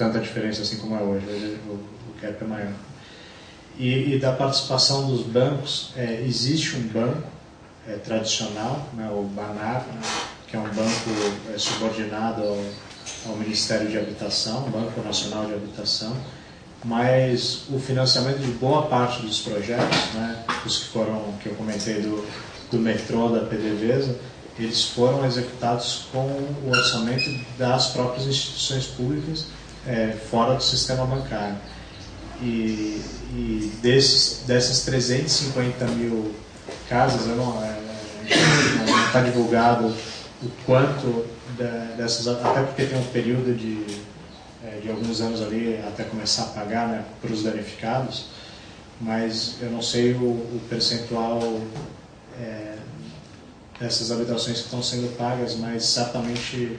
tanta diferença assim como é hoje. Hoje o gap é maior. E da participação dos bancos, existe um banco tradicional, né, o Banar, né, que é um banco subordinado ao Ministério de Habitação, Banco Nacional de Habitação, mas o financiamento de boa parte dos projetos, né, os que eu comentei do metrô, da PDVSA, eles foram executados com o orçamento das próprias instituições públicas fora do sistema bancário. E dessas 350 mil casas, não está divulgado o quanto dessas, até porque tem um período de alguns anos ali até começar a pagar, né, para os danificados, mas eu não sei o percentual dessas habitações que estão sendo pagas, mas certamente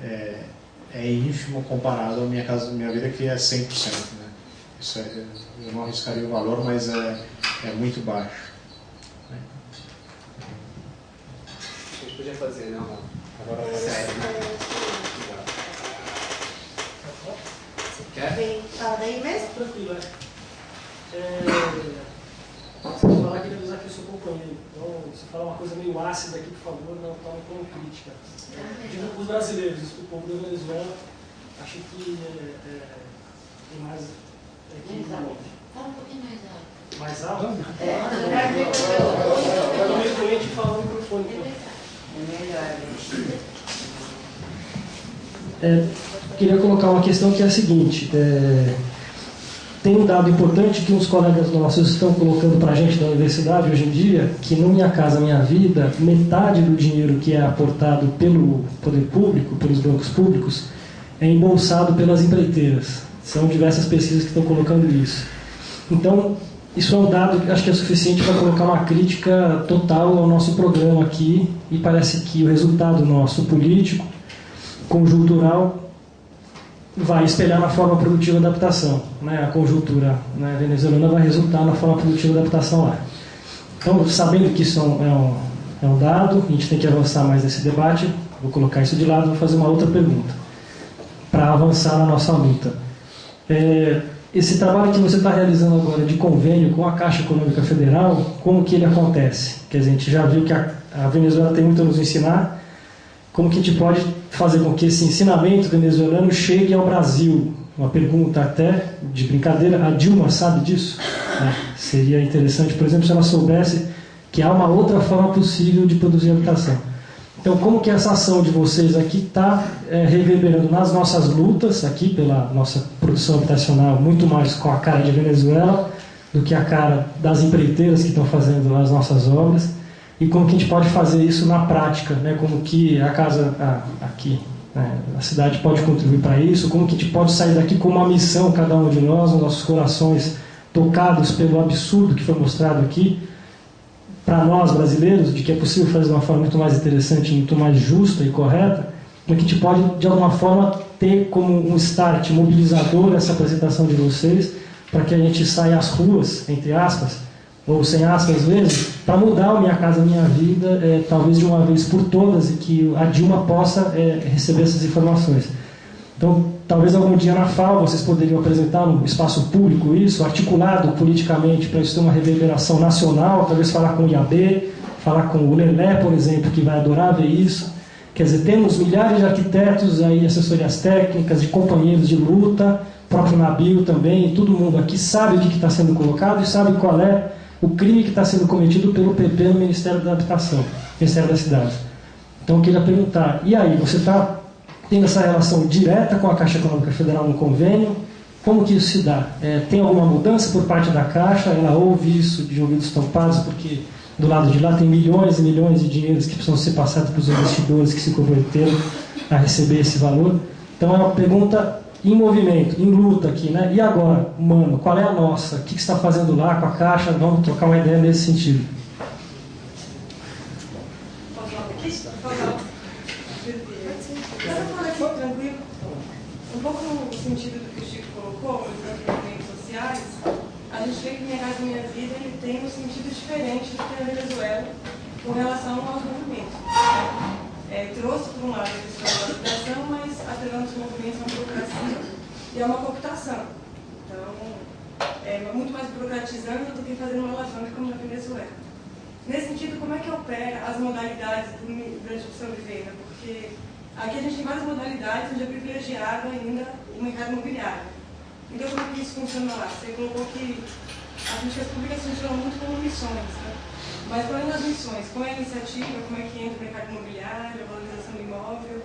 é ínfimo comparado à minha vida, que é 100%. Né? Isso eu não arriscaria o valor, mas é muito baixo. A gente podia fazer, não? Agora você quer? Fala daí mesmo? Tranquilo, Você vai falar que ele usar aqui o seu companheiro. Então, se falar uma coisa meio ácida aqui, por favor, não tome como crítica. Digo os brasileiros, o povo da Venezuela, acho que tem mais. Fala um pouquinho mais alto. Mais alto? Eu estou meio doente de falar no microfone. Queria colocar uma questão que é a seguinte. Tem um dado importante que uns colegas nossos estão colocando para a gente da universidade hoje em dia, que no Minha Casa Minha Vida, metade do dinheiro que é aportado pelo poder público, pelos bancos públicos, é embolsado pelas empreiteiras. São diversas pesquisas que estão colocando isso. Então, isso é um dado que acho que é suficiente para colocar uma crítica total ao nosso programa aqui, e parece que o resultado nosso político, conjuntural, vai espelhar na forma produtiva da habitação. Né? A conjuntura, né, venezuelana vai resultar na forma produtiva da habitação lá. Então, sabendo que isso é um dado, a gente tem que avançar mais nesse debate. Vou colocar isso de lado e vou fazer uma outra pergunta, para avançar na nossa luta. Esse trabalho que você está realizando agora de convênio com a Caixa Econômica Federal, como que ele acontece? Quer dizer, a gente já viu que a Venezuela tem muito a nos ensinar. Como que a gente pode fazer com que esse ensinamento venezuelano chegue ao Brasil? Uma pergunta até de brincadeira, a Dilma sabe disso? Seria interessante, por exemplo, se ela soubesse que há uma outra forma possível de produzir habitação. Então, como que essa ação de vocês aqui está reverberando nas nossas lutas, aqui pela nossa produção habitacional, muito mais com a cara de Venezuela do que a cara das empreiteiras que estão fazendo as nossas obras? E como que a gente pode fazer isso na prática, né? Como que a casa aqui, né, a cidade pode contribuir para isso, como que a gente pode sair daqui com uma missão, cada um de nós, os nossos corações tocados pelo absurdo que foi mostrado aqui, para nós brasileiros, de que é possível fazer de uma forma muito mais interessante, muito mais justa e correta, como que a gente pode, de alguma forma, ter como um start mobilizador essa apresentação de vocês, para que a gente saia às ruas, entre aspas, ou sem aspas às vezes, para mudar o Minha Casa Minha Vida, talvez de uma vez por todas, e que a Dilma possa receber essas informações. Então, talvez algum dia na FAO vocês poderiam apresentar no espaço público isso, articulado politicamente para isso ter uma reverberação nacional, talvez falar com o IAB, falar com o Lelé, por exemplo, que vai adorar ver isso. Quer dizer, temos milhares de arquitetos aí, assessorias técnicas, de companheiros de luta, o próprio Nabil também, todo mundo aqui sabe o que está sendo colocado e sabe qual é o crime que está sendo cometido pelo PP no Ministério da Habitação, Ministério das Cidades. Então, eu queria perguntar, e aí, você está tendo essa relação direta com a Caixa Econômica Federal no convênio? Como que isso se dá? Tem alguma mudança por parte da Caixa? Ela ouve isso de ouvidos tampados, porque do lado de lá tem milhões e milhões de dinheiros que precisam ser passados para os investidores que se comprometeram a receber esse valor. Então, é uma pergunta em movimento, em luta aqui, né? E agora, mano, qual é a nossa? O que você está fazendo lá com a Caixa? Vamos trocar uma ideia nesse sentido. Tranquilo. Um pouco no sentido do que o Chico colocou, nos movimentos sociais, a gente vê que Minha Casa Minha Vida ele tem um sentido diferente do que a Venezuela com relação aos movimentos. Trouxe, por um lado, a questão da habitação, mas atrelando os movimentos à burocracia e é uma cooptação. Então, é muito mais burocratizando do que fazendo uma alavanca como na Venezuela. Nesse sentido, como é que opera as modalidades da discussão de venda? Porque aqui a gente tem várias modalidades onde é privilegiado ainda o mercado imobiliário. Então, como é que isso funciona lá? Você colocou que as políticas públicas funcionam muito como missões, né? Mas falando das missões, qual é a iniciativa, como é que entra o mercado imobiliário, a valorização do imóvel?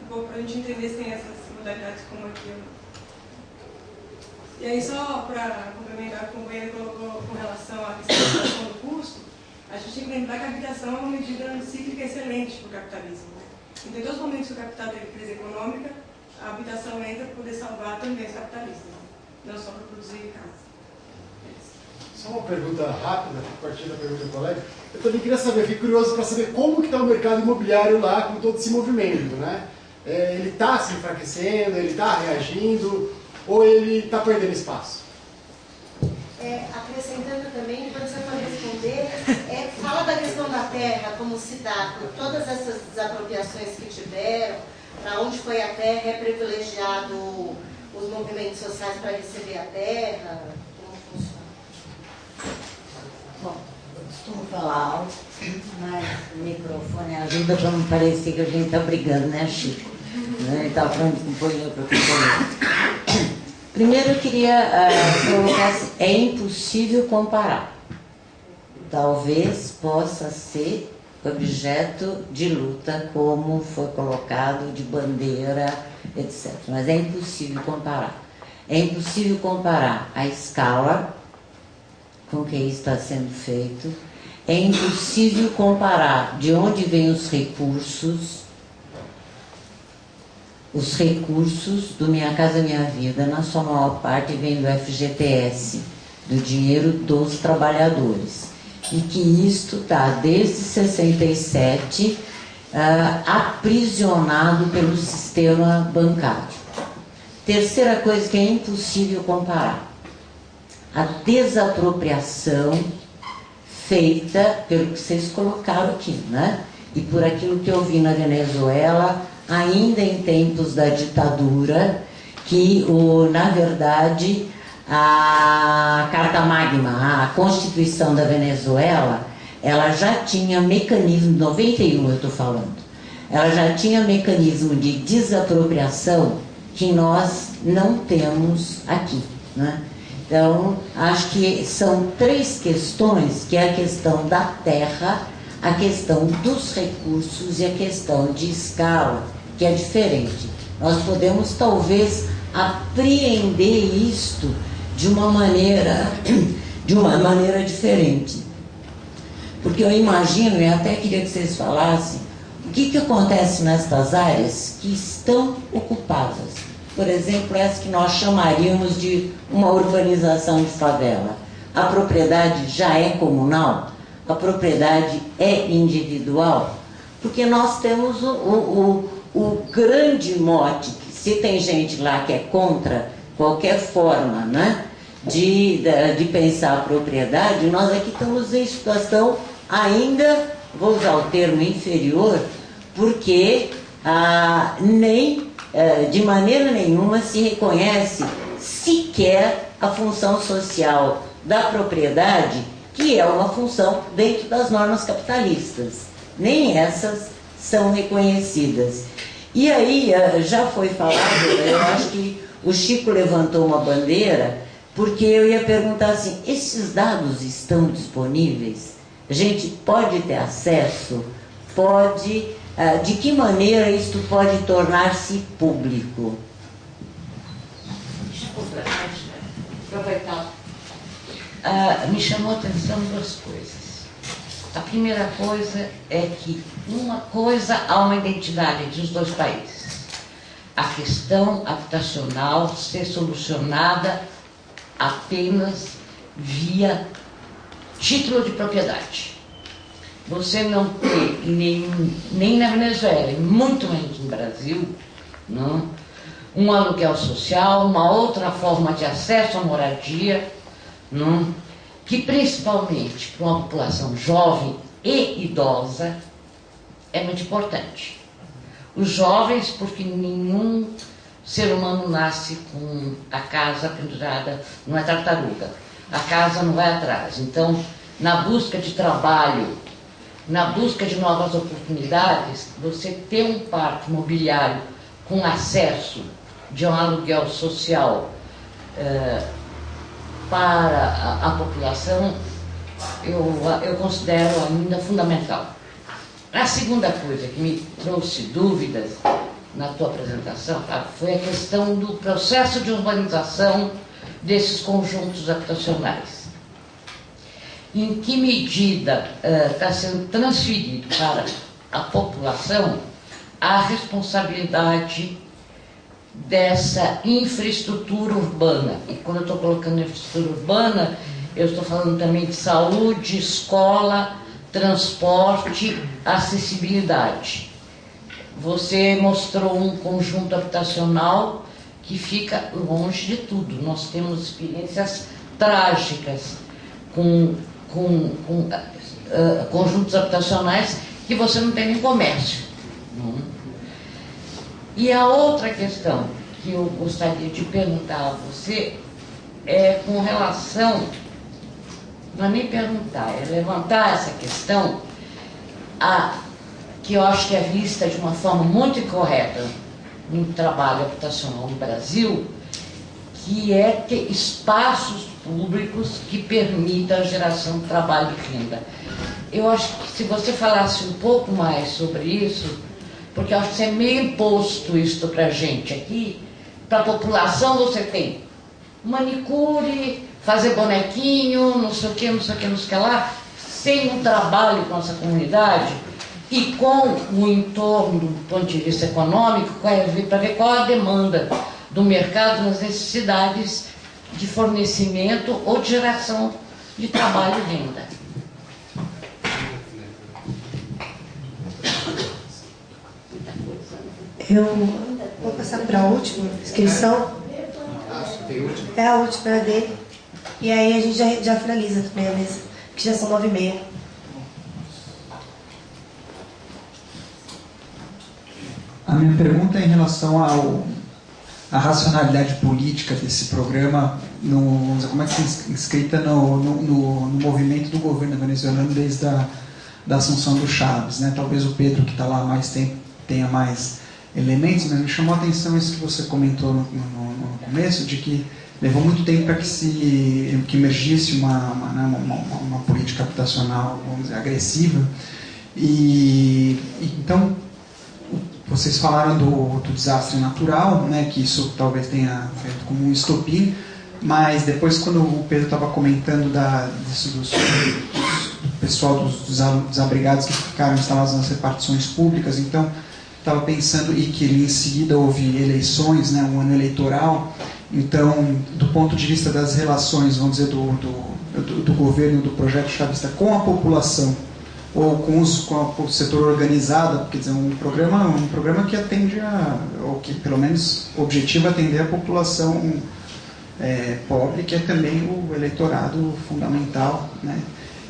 Um pouco para a gente entender se tem essas modalidades como aquilo. E aí, só para complementar o que o companheiro colocou com relação à questão do custo, a gente tem que lembrar que a habitação é uma medida cíclica excelente para o capitalismo. Né? Então, em todos os momentos que o capital teve crise econômica, a habitação entra para poder salvar também os capitalistas, não só para produzir casa. Só uma pergunta rápida, a partir da pergunta do colega. Eu também queria saber, fiquei curioso para saber como que está o mercado imobiliário lá com todo esse movimento, né? Ele está se enfraquecendo, ele está reagindo, ou ele está perdendo espaço? Acrescentando também, depois você pode responder, fala da questão da terra, como se dá, com todas essas desapropriações que tiveram, para onde foi a terra, é privilegiado os movimentos sociais para receber a terra, como funciona? Bom, eu costumo falar alto, mas o microfone ajuda para não parecer que a gente está brigando, né, Chico? Ele estava falando de companheiro para companheiro. Primeiro eu queria colocar assim, é impossível comparar. Talvez possa ser objeto de luta, como foi colocado, de bandeira, etc. Mas é impossível comparar. É impossível comparar a escala com que isso está sendo feito. É impossível comparar de onde vêm os recursos. Os recursos do Minha Casa Minha Vida, na sua maior parte, vêm do FGTS, do dinheiro dos trabalhadores. E que isto está, desde 67, aprisionado pelo sistema bancário. Terceira coisa que é impossível comparar: a desapropriação feita pelo que vocês colocaram aqui, né? E por aquilo que eu vi na Venezuela, ainda em tempos da ditadura, que, na verdade, a Carta Magna, a Constituição da Venezuela, ela já tinha mecanismo, 91 eu estou falando, ela já tinha mecanismo de desapropriação que nós não temos aqui, né? Então, acho que são três questões, que é a questão da terra, a questão dos recursos e a questão de escala, que é diferente. Nós podemos, talvez, apreender isto de uma maneira diferente. Porque eu imagino, e até queria que vocês falassem, o que acontece nestas áreas que estão ocupadas. Por exemplo, essa que nós chamaríamos de uma urbanização de favela. A propriedade já é comunal? A propriedade é individual? Porque nós temos o grande mote, que se tem gente lá que é contra qualquer forma, né, de pensar a propriedade, nós aqui estamos em situação ainda, vou usar o termo inferior, porque nem de maneira nenhuma se reconhece sequer a função social da propriedade, que é uma função dentro das normas capitalistas. Nem essas são reconhecidas. E aí, já foi falado, eu acho que o Chico levantou uma bandeira, porque eu ia perguntar assim, esses dados estão disponíveis? A gente pode ter acesso? Pode? De que maneira isto pode tornar-se público? Deixa eu aproveitar. Me chamou a atenção duas coisas. A primeira coisa é que uma coisa há uma identidade entre os dois países. A questão habitacional ser solucionada apenas via título de propriedade. Você não tem nem na Venezuela, e muito menos no Brasil, não, um aluguel social, uma outra forma de acesso à moradia, não, que principalmente para uma população jovem e idosa é muito importante. Os jovens, porque nenhum ser humano nasce com a casa pendurada, não é tartaruga. A casa não vai atrás. Então, na busca de trabalho, na busca de novas oportunidades, você ter um parque imobiliário com acesso de um aluguel social para a população, eu considero ainda fundamental. A segunda coisa que me trouxe dúvidas na tua apresentação, foi a questão do processo de urbanização desses conjuntos habitacionais. Em que medida está sendo transferido para a população a responsabilidade dessa infraestrutura urbana? E quando eu estou colocando infraestrutura urbana, eu estou falando também de saúde, escola, transporte, acessibilidade. Você mostrou um conjunto habitacional que fica longe de tudo. Nós temos experiências trágicas com conjuntos habitacionais que você não tem nem comércio. E a outra questão que eu gostaria de perguntar a você é com relação, não é nem perguntar, é levantar essa questão que eu acho que é vista de uma forma muito incorreta no trabalho habitacional no Brasil, que é ter espaços públicos que permitam a geração de trabalho e renda. Eu acho que se você falasse um pouco mais sobre isso, porque eu acho que é meio imposto isso para a gente aqui, para a população você tem manicure, fazer bonequinho, não sei o que, não sei o que, não sei o que lá, sem um trabalho com essa comunidade e com o entorno do ponto de vista econômico, para ver qual a demanda do mercado nas necessidades de fornecimento ou de geração de trabalho e renda. Eu vou passar para a última inscrição. É a última dele. E aí a gente já finaliza também a mesa, que já são 9h30. A minha pergunta é em relação à racionalidade política desse programa, como é que está inscrita no movimento do governo venezuelano desde a assunção do Chávez, né? Talvez o Pedro, que está lá há mais tempo, tenha mais elementos, mas me chamou a atenção isso que você comentou no começo, de que levou muito tempo para que emergisse uma política habitacional, vamos dizer, agressiva. E então, vocês falaram do desastre natural, né, que isso talvez tenha feito como um estopim, mas depois, quando o Pedro estava comentando do pessoal dos desabrigados que ficaram instalados nas repartições públicas, então estava pensando, e que em seguida houve eleições, né, um ano eleitoral. Então, do ponto de vista das relações, vamos dizer, do governo, do projeto chavista com a população, ou com o setor organizado, quer dizer, um programa que atende ou que pelo menos objetiva atender a população pobre, que é também o eleitorado fundamental, né?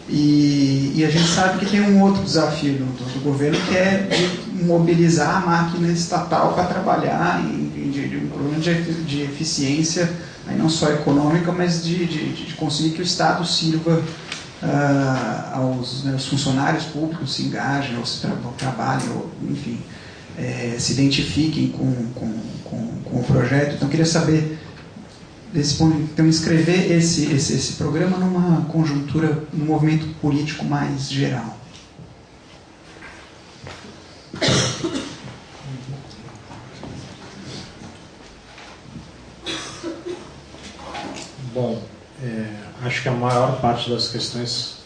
E a gente sabe que tem um outro desafio do governo, que é de mobilizar a máquina estatal para trabalhar de um problema de eficiência, aí não só econômica, mas de conseguir que o Estado sirva os funcionários públicos se engajem, ou se trabalhem, ou, enfim, se identifiquem com o projeto. Então, eu queria saber, desse ponto, então, inscrever esse programa numa conjuntura, num movimento político mais geral. Bom, acho que a maior parte das questões,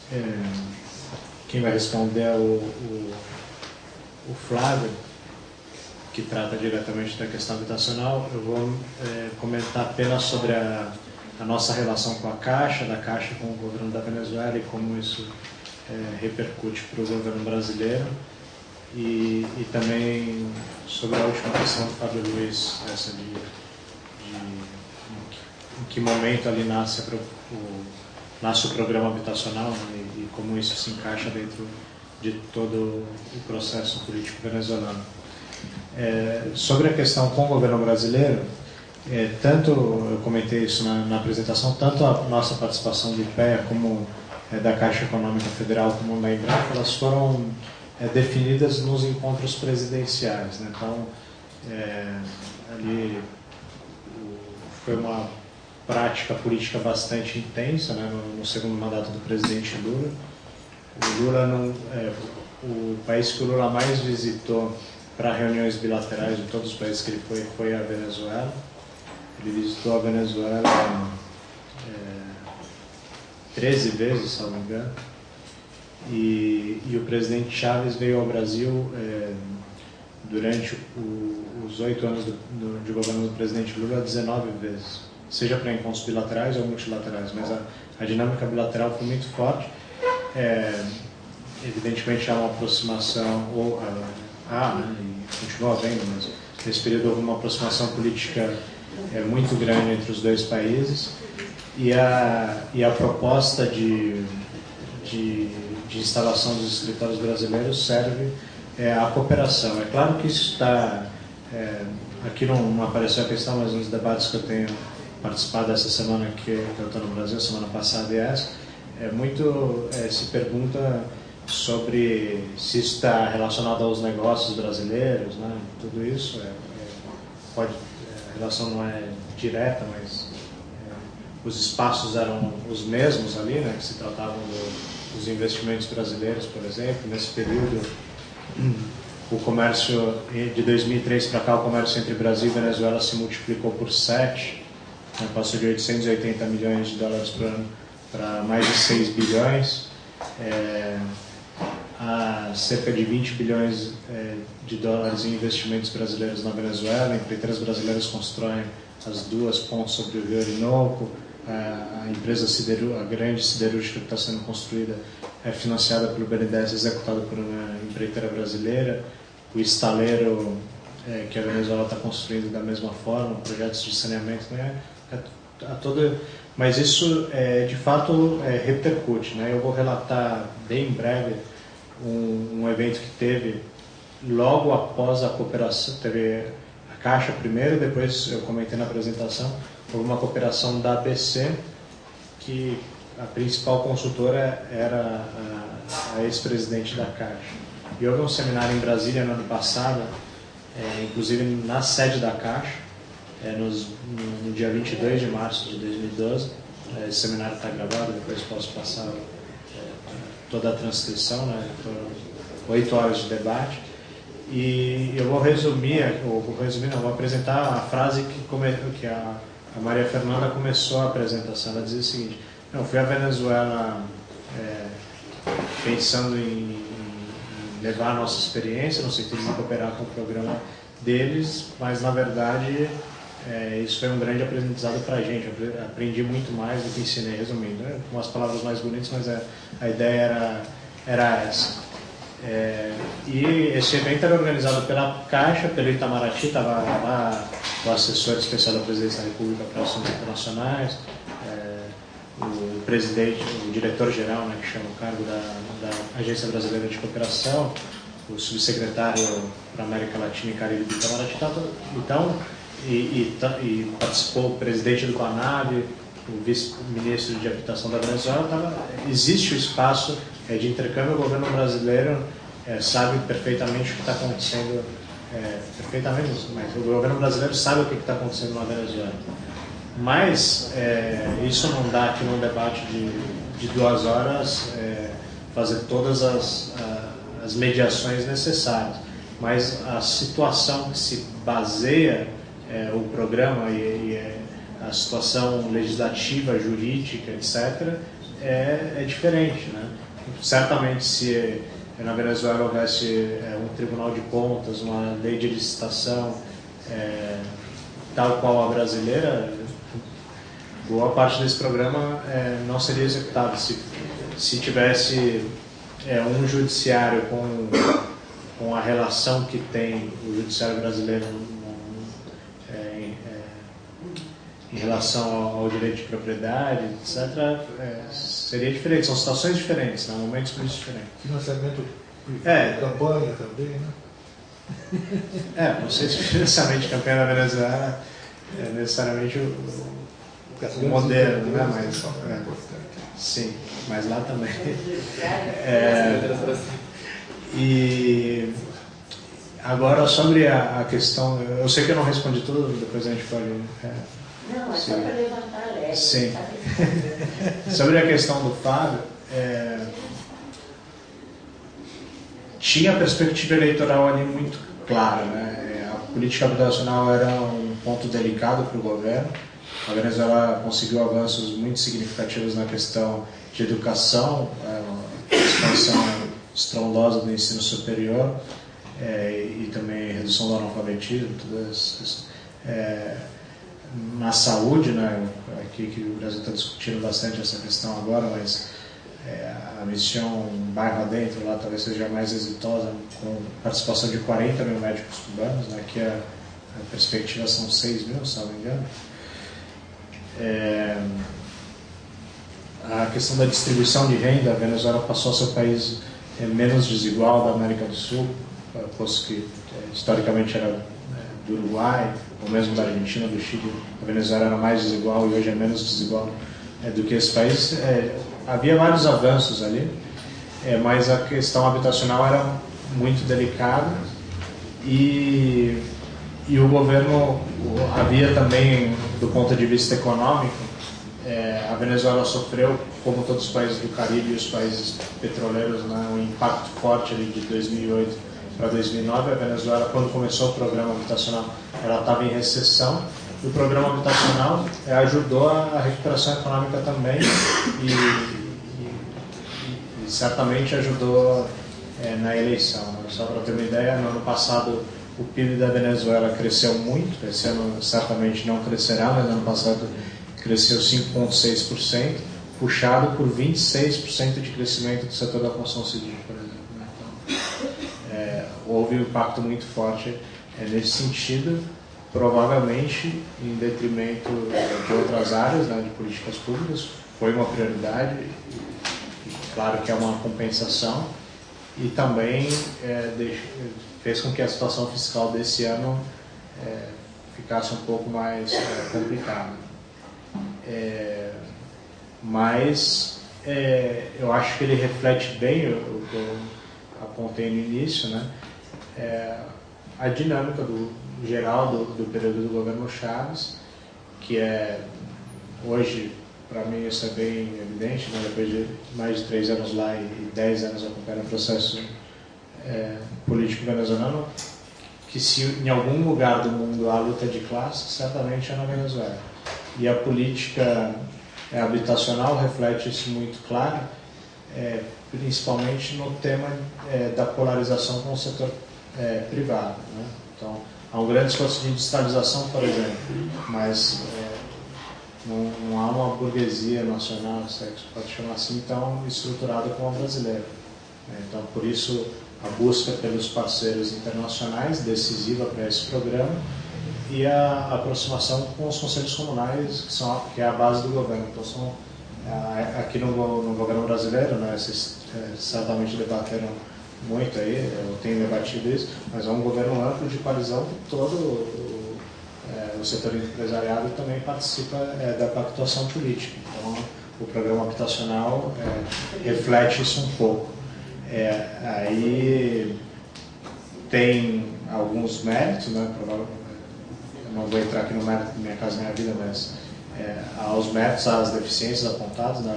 quem vai responder é o Flávio, que trata diretamente da questão habitacional. Eu vou comentar apenas sobre a nossa relação com a Caixa, da Caixa com o governo da Venezuela e como isso repercute para o governo brasileiro. E também sobre a última questão do Fábio Luiz, essa em que momento ali nasce o programa habitacional, né, e como isso se encaixa dentro de todo o processo político venezuelano. Sobre a questão com o governo brasileiro, tanto, eu comentei isso na apresentação, tanto a nossa participação de IPEA como da Caixa Econômica Federal como da Embrapa, elas foram definidas nos encontros presidenciais, né? Então, ali foi uma prática política bastante intensa, né, no segundo mandato do presidente Lula. O Lula o país que o Lula mais visitou para reuniões bilaterais de todos os países que ele foi a Venezuela. Ele visitou a Venezuela 13 vezes, se não me engano. E o presidente Chávez veio ao Brasil durante os 8 anos de governo do presidente Lula 19 vezes, seja para encontros bilaterais ou multilaterais, mas a dinâmica bilateral foi muito forte. Evidentemente há uma aproximação, e continua havendo, mas nesse período houve uma aproximação política muito grande entre os dois países, e a proposta de instalação dos escritórios brasileiros serve à cooperação. É claro que isso está... aqui não apareceu a questão, mas nos debates que eu tenho participado essa semana que eu estou no Brasil, semana passada e essa, muito se pergunta sobre se isso está relacionado aos negócios brasileiros, né? Tudo isso a relação não é direta, mas os espaços eram os mesmos ali, né? Que se tratavam dos investimentos brasileiros, por exemplo. Nesse período, o comércio, de 2003 para cá, o comércio entre Brasil e Venezuela se multiplicou por 7, né? Passou de 880 milhões de dólares por ano para mais de 6 bilhões. Há cerca de 20 bilhões de dólares em investimentos brasileiros na Venezuela. Empreiteiras brasileiras constroem as 2 pontes sobre o Rio Orinoco. A empresa a grande siderúrgica que está sendo construída é financiada pelo BNDES, executada por uma empreiteira brasileira. O estaleiro que a Venezuela está construindo da mesma forma, projetos de saneamento, né? Mas isso de fato repercute, né? Eu vou relatar bem em breve um evento que teve logo após a cooperação. Teve a Caixa primeiro, depois eu comentei na apresentação, houve uma cooperação da ABC, que a principal consultora era a ex-presidente da Caixa. E houve um seminário em Brasília no ano passado, inclusive na sede da Caixa, no dia 22 de março de 2012. Esse seminário está gravado, depois posso passar toda a transcrição, né? Foram 8 horas de debate. E eu vou vou apresentar a frase que a Maria Fernanda começou a apresentação. Ela dizia o seguinte: eu fui à Venezuela pensando em levar a nossa experiência, no sentido de cooperar com o programa deles, mas na verdade isso foi um grande aprendizado para a gente. Eu aprendi muito mais do que ensinei, resumindo, com umas palavras mais bonitas, mas a ideia era essa. E esse evento era organizado pela Caixa, pelo Itamaraty, estava lá o assessor especial da Presidência da República para Assuntos Internacionais, o presidente, o diretor-geral, né, que chama o cargo da Agência Brasileira de Cooperação, o subsecretário para América Latina e Caribe do Itamaraty. Então, e participou o presidente do CONAB, o vice-ministro de Habitação da Venezuela. Existe o espaço de intercâmbio. O governo brasileiro sabe perfeitamente o que está acontecendo, mas o governo brasileiro sabe o que está acontecendo na Venezuela. Mas isso não dá aqui num debate de 2 horas fazer todas as mediações necessárias. Mas a situação que se baseia o programa e a situação legislativa, jurídica, etc., é diferente, né? Certamente, se na Venezuela houvesse um tribunal de contas, uma lei de licitação tal qual a brasileira, boa parte desse programa não seria executado. Se tivesse um judiciário com a relação que tem o judiciário brasileiro em relação ao direito de propriedade, etc., seria diferente. São situações diferentes, né? Momentos muito diferentes. Financiamento privado, campanha também, né? Não sei se financiamento de campanha na Venezuela é necessariamente o modelo, né? Mas, sim, mas lá também. E agora sobre a questão, eu sei que eu não respondi tudo, depois a gente pode... Não, é só para levantar leve. Sim. Sobre a questão do Fábio, tinha a perspectiva eleitoral ali muito clara, né? A política habitacional era um ponto delicado para o governo. A Venezuela conseguiu avanços muito significativos na questão de educação, expansão estrondosa do ensino superior e também redução do analfabetismo, na saúde, né? Aqui que o Brasil está discutindo bastante essa questão agora, mas a missão bairro adentro lá talvez seja mais exitosa, com participação de 40 mil médicos cubanos, né? Aqui a perspectiva são 6 mil, se não me engano. A questão da distribuição de renda, a Venezuela passou a ser o país menos desigual da América do Sul, posto que historicamente era do Uruguai, ou mesmo da Argentina, do Chile. A Venezuela era mais desigual e hoje é menos desigual do que esse país. Havia vários avanços ali, mas a questão habitacional era muito delicada e o governo havia também, do ponto de vista econômico, a Venezuela sofreu, como todos os países do Caribe e os países petroleiros, né, um impacto forte ali de 2008 para 2009. A Venezuela, quando começou o programa habitacional, ela estava em recessão. E o programa habitacional ajudou a recuperação econômica também e certamente ajudou na eleição. Né? Só para ter uma ideia, no ano passado o PIB da Venezuela cresceu muito, esse ano certamente não crescerá, mas no ano passado cresceu 5,6%, puxado por 26% de crescimento do setor da construção civil, por exemplo. Né? Então, houve um impacto muito forte nesse sentido, provavelmente em detrimento de outras áreas, né, de políticas públicas. Foi uma prioridade, claro que é uma compensação, e também fez com que a situação fiscal desse ano ficasse um pouco mais complicada. Mas eu acho que ele reflete bem o que eu apontei no início, né? A dinâmica geral do período do governo Chávez, que hoje, para mim, isso é bem evidente, né? Depois de mais de 3 anos lá e 10 anos acompanhando o processo político venezuelano, que se em algum lugar do mundo há luta de classe, certamente é na Venezuela. E a política habitacional reflete isso muito claro, principalmente no tema da polarização com o setor privado, né? Então, há um grande esforço de digitalização, por exemplo, mas não há uma burguesia nacional, se pode chamar assim, tão estruturada como a brasileira. Então, por isso, a busca pelos parceiros internacionais, decisiva para esse programa, e a aproximação com os conselhos comunais, que é a base do governo. Então, aqui no governo brasileiro, né, vocês certamente debateram muito aí, eu tenho debatido isso, mas é um governo amplo de coalizão que todo o setor empresariado também participa da pactuação política. Então, o programa habitacional reflete isso um pouco. Aí tem alguns méritos, né? Eu não vou entrar aqui no mérito de Minha Casa Minha Vida, mas aos méritos, às deficiências apontadas, né?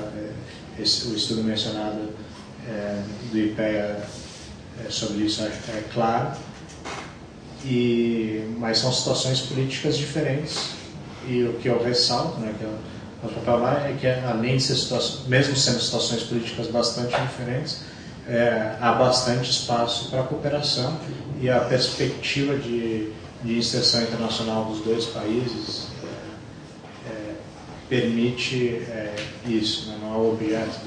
O estudo mencionado do IPEA sobre isso é claro, mas são situações políticas diferentes, e o que eu ressalto, né, que eu vou falar, é que além de ser mesmo sendo situações políticas bastante diferentes, há bastante espaço para a cooperação, e a perspectiva de inserção internacional dos dois países permite isso, né? Não é o objeto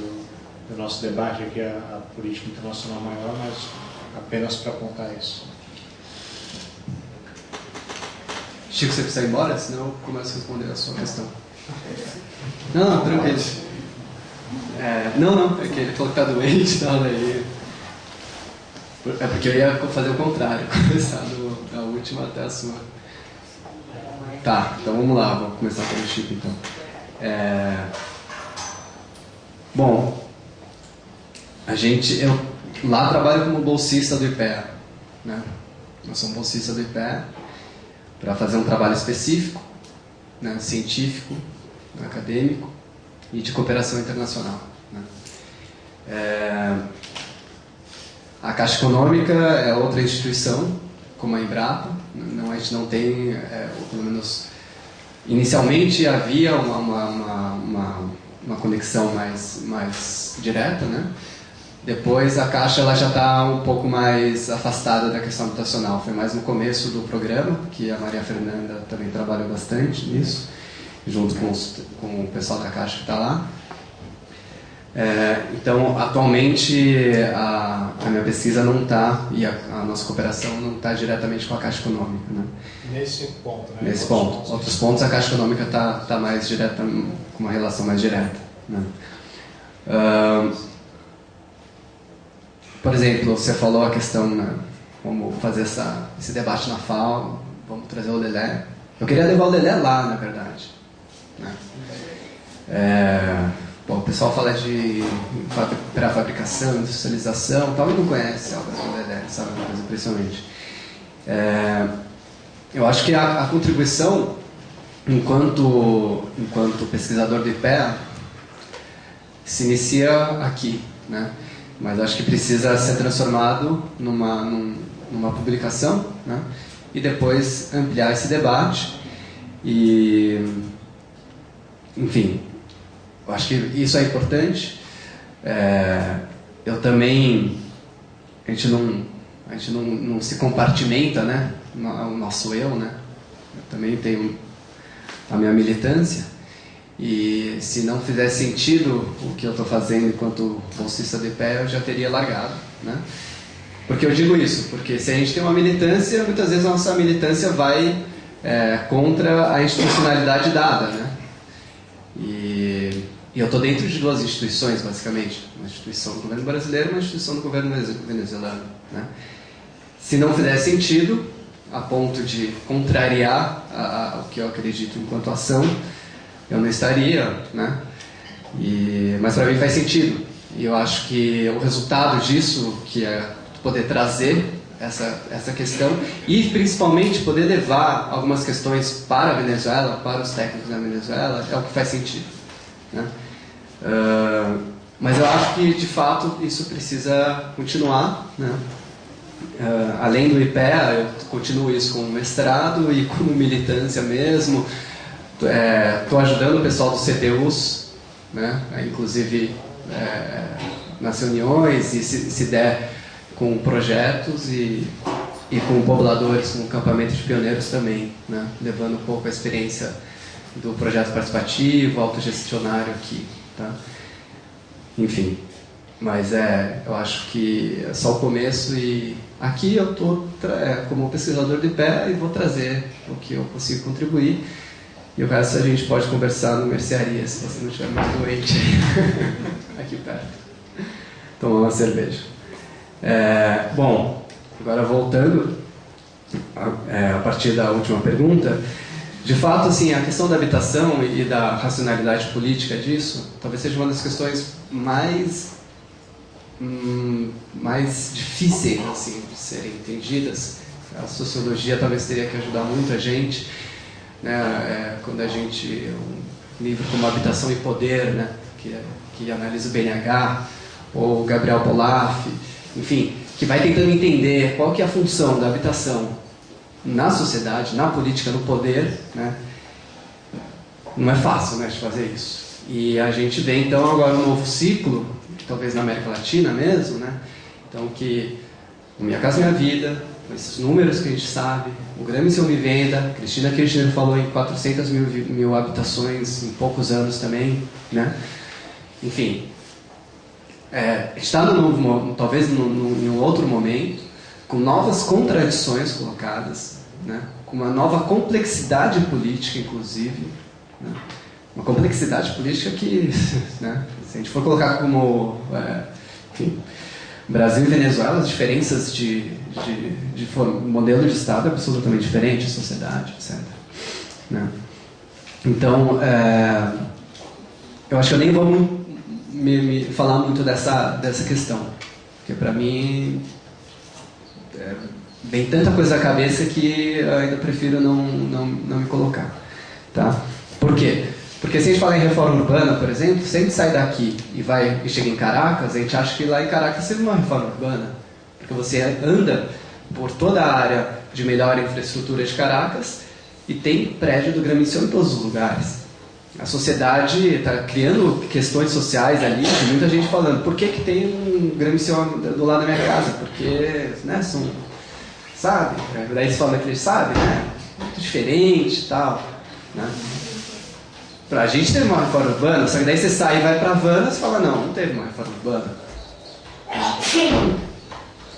do nosso debate aqui, a política internacional maior, mas apenas para apontar isso. Chico, você precisa ir embora? Senão eu começo a responder a sua questão. Não, tranquilo. Não, é que ele falou que está doente e tal, daí É porque eu ia fazer o contrário, começar da última até a sua. Tá, então vamos lá, vou começar pelo Chico então. Bom, eu lá trabalho como bolsista do IPEA, né? Eu sou um bolsista do IPEA para fazer um trabalho específico, né, científico, acadêmico e de cooperação internacional, né? A Caixa Econômica é outra instituição, como a Embrapa. A gente não tem, ou pelo menos inicialmente havia uma conexão mais direta, né? Depois a Caixa ela já está um pouco mais afastada da questão habitacional. Foi mais no começo do programa, que a Maria Fernanda também trabalhou bastante nisso, junto com o pessoal da Caixa que está lá. Então, atualmente, a minha pesquisa não está, e a nossa cooperação não está diretamente com a Caixa Econômica, né? Nesse ponto, né? Nesse ponto. Outros pontos, a Caixa Econômica está mais direta, com uma relação mais direta, né? Por exemplo, você falou a questão, né, como fazer esse debate na FAO, vamos trazer o Lelé. Eu queria levar o Lelé lá, na verdade, né? Bom, o pessoal fala de pré-fabricação, industrialização, tal, e não conhece a obra do Lelé, sabe, uma coisa impressionante. Eu acho que a contribuição, enquanto pesquisador do IPEA, se inicia aqui, né? Mas acho que precisa ser transformado numa publicação, né? E depois ampliar esse debate. E, enfim, eu acho que isso é importante. Eu também, a gente não se compartimenta, né? O nosso eu, né? Eu também tenho a minha militância. E se não fizer sentido o que eu estou fazendo enquanto bolsista de pé, eu já teria largado, né? Porque eu digo isso, porque se a gente tem uma militância, muitas vezes a nossa militância vai contra a institucionalidade dada, né? E eu estou dentro de duas instituições, basicamente. Uma instituição do governo brasileiro e uma instituição do governo venezuelano, né? Se não fizer sentido, a ponto de contrariar o que eu acredito enquanto ação, eu não estaria, né? Mas para mim faz sentido. E eu acho que o resultado disso, que é poder trazer essa questão e principalmente poder levar algumas questões para a Venezuela, para os técnicos da Venezuela, é o que faz sentido, né? Mas eu acho que, de fato, isso precisa continuar, né? Além do IPEA, eu continuo isso com mestrado e como militância mesmo. Estou ajudando o pessoal dos CTUs, né? Inclusive nas reuniões, e se der com projetos e com pobladores, com acampamento de pioneiros também, né? Levando um pouco a experiência do projeto participativo, autogestionário aqui, tá? Enfim, mas eu acho que é só o começo, e aqui eu estou como pesquisador de pé e vou trazer o que eu consigo contribuir. E o resto a gente pode conversar no mercearia, se você não estiver muito doente, aqui perto. Tomar uma cerveja. Bom, agora voltando a partir da última pergunta, de fato, assim, a questão da habitação e da racionalidade política disso, talvez seja uma das questões mais difíceis, assim, de serem entendidas. A sociologia talvez teria que ajudar muito a gente, né? Quando a gente, um livro como Habitação e Poder, né? que analisa o BNH, ou Gabriel Polaf, enfim, que vai tentando entender qual que é a função da habitação na sociedade, na política, no poder, né? Não é fácil, né, de fazer isso. E a gente vê então agora um novo ciclo, talvez na América Latina mesmo, né? Então que o Minha Casa Minha Vida, com esses números que a gente sabe, o Grêmio Seu Vivenda, Cristina Kirchner falou em 400 mil habitações em poucos anos também, né? Enfim, está talvez em um outro momento, com novas contradições colocadas, né? Com uma nova complexidade política, inclusive, né? Uma complexidade política que, né? Se a gente for colocar como, enfim, Brasil e Venezuela, as diferenças de modelo de Estado é absolutamente diferente, sociedade, etc. Né? Então, eu acho que eu nem vou me falar muito dessa questão, porque para mim vem tanta coisa na cabeça que eu ainda prefiro não me colocar. Tá? Por quê? Porque se a gente falar em reforma urbana, por exemplo, se a gente sai daqui e chega em Caracas, a gente acha que lá em Caracas teve uma reforma urbana, porque você anda por toda a área de melhor infraestrutura de Caracas e tem prédio do Gramicion em todos os lugares. A sociedade está criando questões sociais ali, de muita gente falando, por que tem um Gramicion do lado da minha casa? Porque, né, sabe? Daí você fala que eles sabem, né? Muito diferente e tal, né? Pra gente teve uma reforma urbana, só que daí você sai e vai pra Havana e você fala, não teve uma reforma urbana.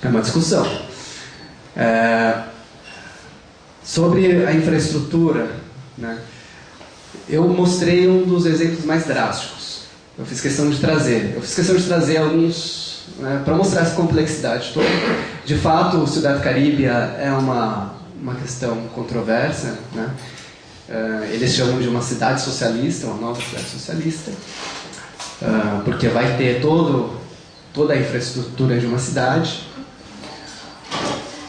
É uma discussão. Sobre a infraestrutura, né? Eu mostrei um dos exemplos mais drásticos. Eu fiz questão de trazer alguns, né, para mostrar essa complexidade toda. De fato, o Cidade Caribe é uma questão controversa, né? Eles chamam de uma cidade socialista, uma nova cidade socialista, porque vai ter toda a infraestrutura de uma cidade.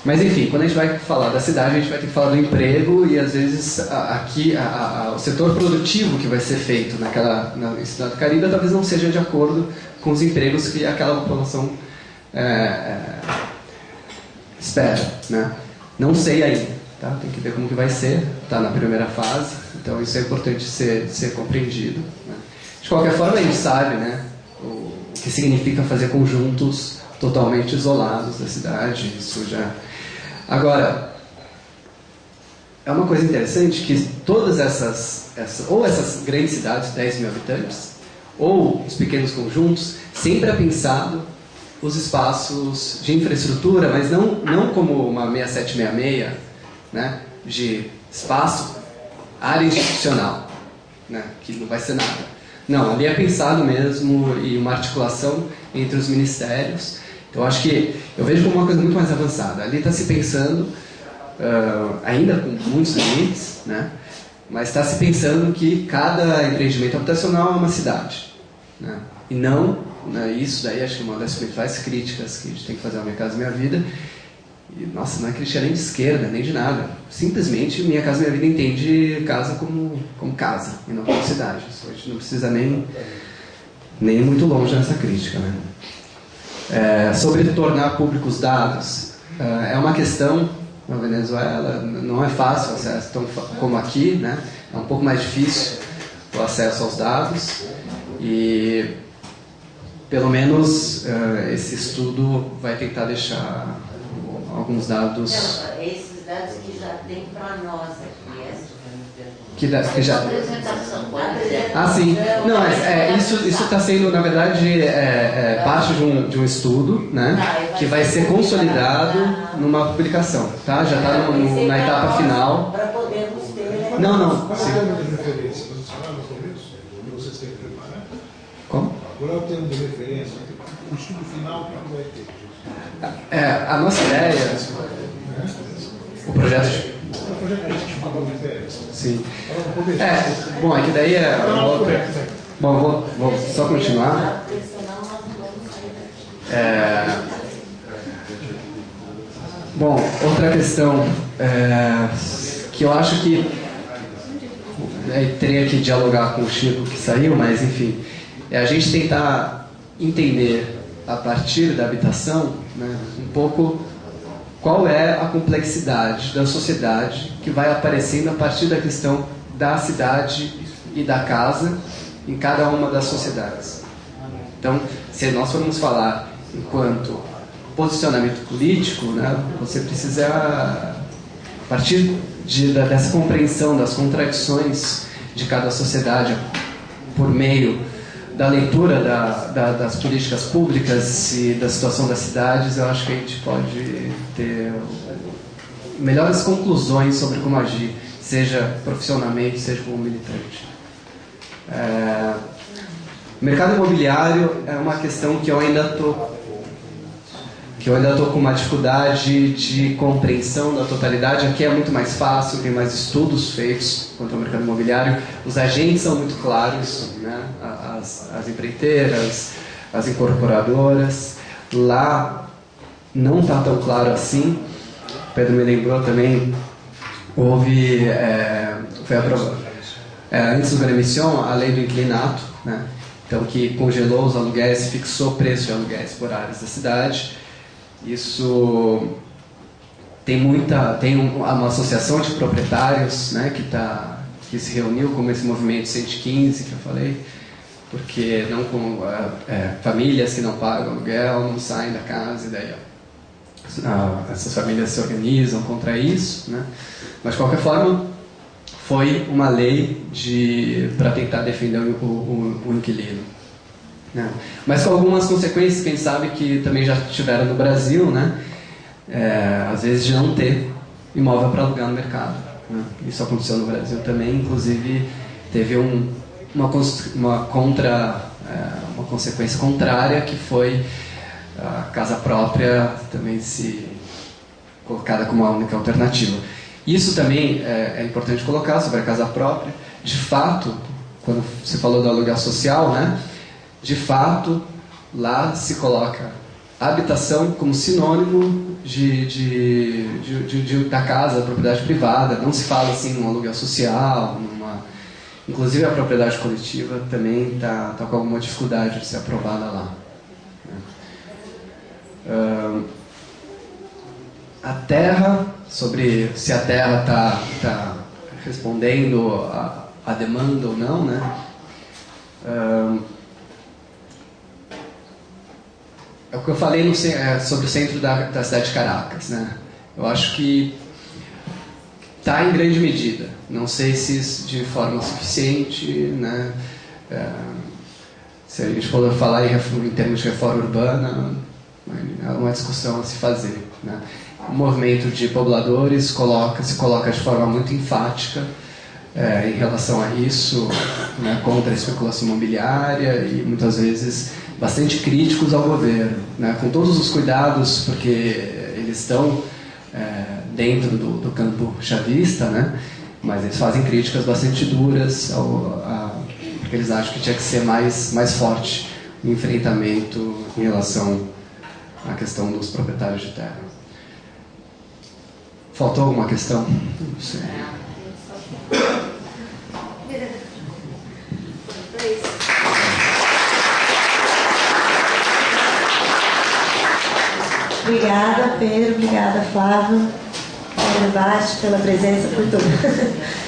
Mas enfim, quando a gente vai falar da cidade, a gente vai ter que falar do emprego e às vezes aqui o setor produtivo que vai ser feito na Cidade do Caribe talvez não seja de acordo com os empregos que aquela população espera, né? Não sei ainda. Tá? Tem que ver como que vai ser, está na primeira fase, então isso é importante ser compreendido. Né? De qualquer forma, a gente sabe, né, o que significa fazer conjuntos totalmente isolados da cidade. Isso já... Agora, é uma coisa interessante que todas essas grandes cidades, 10 mil habitantes, ou os pequenos conjuntos, sempre é pensado os espaços de infraestrutura, mas não como uma 6766, né, de espaço, área institucional, né, que não vai ser nada. Não, ali é pensado mesmo e uma articulação entre os ministérios. Então, acho que eu vejo como uma coisa muito mais avançada. Ali está se pensando, ainda com muitos limites, né, mas está se pensando que cada empreendimento habitacional é uma cidade. Né, e não, né, isso daí acho que é uma das principais críticas que a gente tem que fazer ao Minha Casa Minha Vida. E, nossa, não é crítica nem de esquerda, nem de nada. Simplesmente, Minha Casa Minha Vida entende casa como casa, e não como cidade. Isso a gente não precisa nem ir muito longe nessa crítica. Né? Sobre tornar públicos dados, é uma questão, na Venezuela, não é fácil o acesso, tão como aqui, né? É um pouco mais difícil o acesso aos dados, e pelo menos esse estudo vai tentar deixar alguns dados... Não, esses dados que já tem para nós aqui, que já... Ah, sim. Não, isso está sendo, na verdade, parte de um estudo, né, que vai ser consolidado numa publicação. Tá? Já está na etapa final. Para podermos ter... Não. Qual é o termo de referência? Vocês falaram sobre isso? Que vocês têm que preparar? Como? Qual é o termo de referência? O estudo final que vai ter? A nossa ideia, o projeto de... Sim. Bom, é que daí Bom, vou só continuar. Bom, outra questão que eu acho que teria que dialogar com o Chico que saiu, mas enfim, é a gente tentar entender a partir da habitação, né, um pouco qual é a complexidade da sociedade que vai aparecendo a partir da questão da cidade e da casa em cada uma das sociedades. Então, se nós formos falar enquanto posicionamento político, né, você precisa, a partir dessa compreensão das contradições de cada sociedade por meio da leitura das políticas públicas e da situação das cidades, eu acho que a gente pode ter melhores conclusões sobre como agir, seja profissionalmente, seja como militante. O mercado imobiliário é uma questão que eu ainda estou que eu ainda estou com uma dificuldade de compreensão da totalidade. Aqui é muito mais fácil, tem mais estudos feitos contra o mercado imobiliário, os agentes são muito claros, né? As empreiteiras, as incorporadoras. Lá não está tão claro assim. O Pedro me lembrou também, houve, foi aprovado, antes do Grande Mission, a lei do inquilinato, né? Então, que congelou os aluguéis, fixou o preço de aluguéis por áreas da cidade. Isso tem uma associação de proprietários, né, que se reuniu com esse movimento 115 que eu falei, porque famílias que não pagam aluguel não saem da casa, e daí essas famílias se organizam contra isso, né? Mas de qualquer forma foi uma lei para tentar defender o inquilino, né? Mas com algumas consequências, quem sabe, que também já tiveram no Brasil, né? Às vezes de não ter imóvel para alugar no mercado, né? Isso aconteceu no Brasil também, inclusive teve uma consequência contrária, que foi a casa própria também se colocada como a única alternativa. Isso também é importante colocar sobre a casa própria. De fato, quando você falou do aluguel social, né? De fato, lá se coloca a habitação como sinônimo da casa, da propriedade privada. Não se fala assim num aluguel social, inclusive a propriedade coletiva também está com alguma dificuldade de ser aprovada lá. A terra, sobre se a terra está respondendo a demanda ou não, né? É o que eu falei sobre o centro da cidade de Caracas, né? Eu acho que está em grande medida. Não sei se de forma suficiente, né? Se a gente for falar em termos de reforma urbana, é uma discussão a se fazer, né? O movimento de pobladores se coloca de forma muito enfática em relação a isso, né? Contra a especulação imobiliária, e muitas vezes bastante críticos ao governo, né? Com todos os cuidados, porque eles estão dentro do campo chavista, né? Mas eles fazem críticas bastante duras, porque eles acham que tinha que ser mais forte o enfrentamento em relação à questão dos proprietários de terra. Faltou alguma questão? Não sei. Obrigada, Pedro. Obrigada, Flávio, pelo debate, pela presença, por tudo.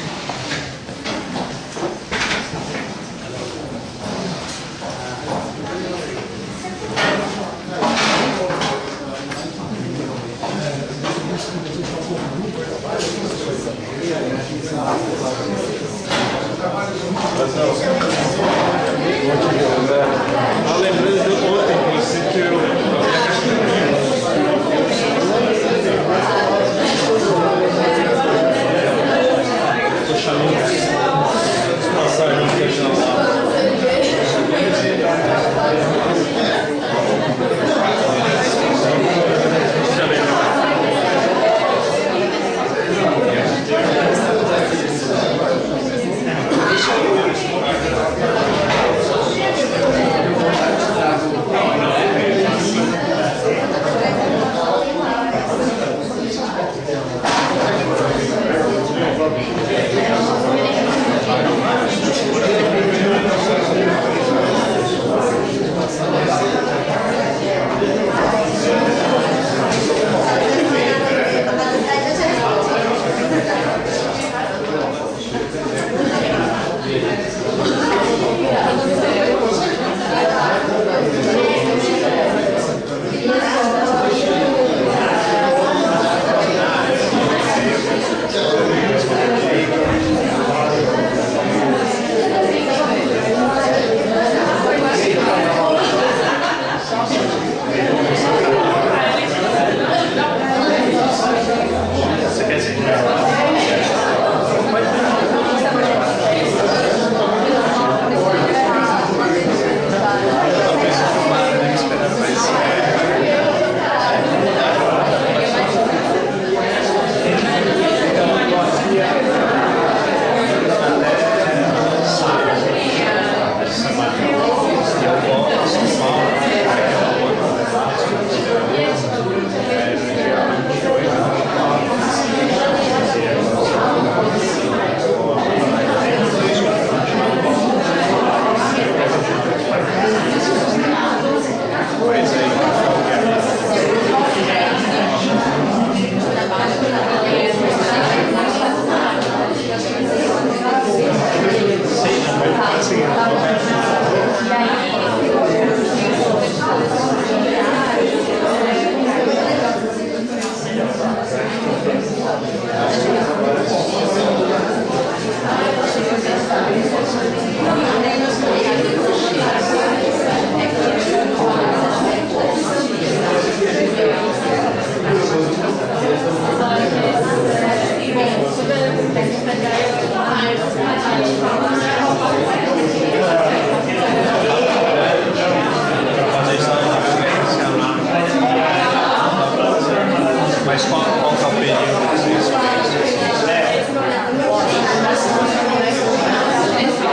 Mas qual que é o período que vocês fazem?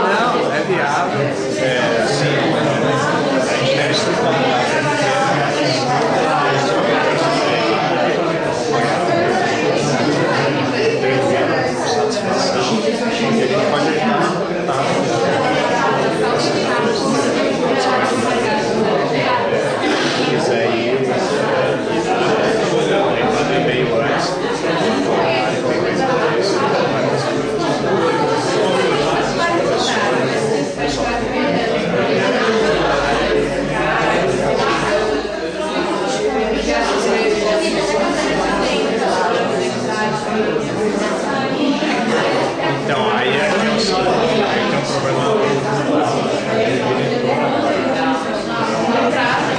Não, é viável.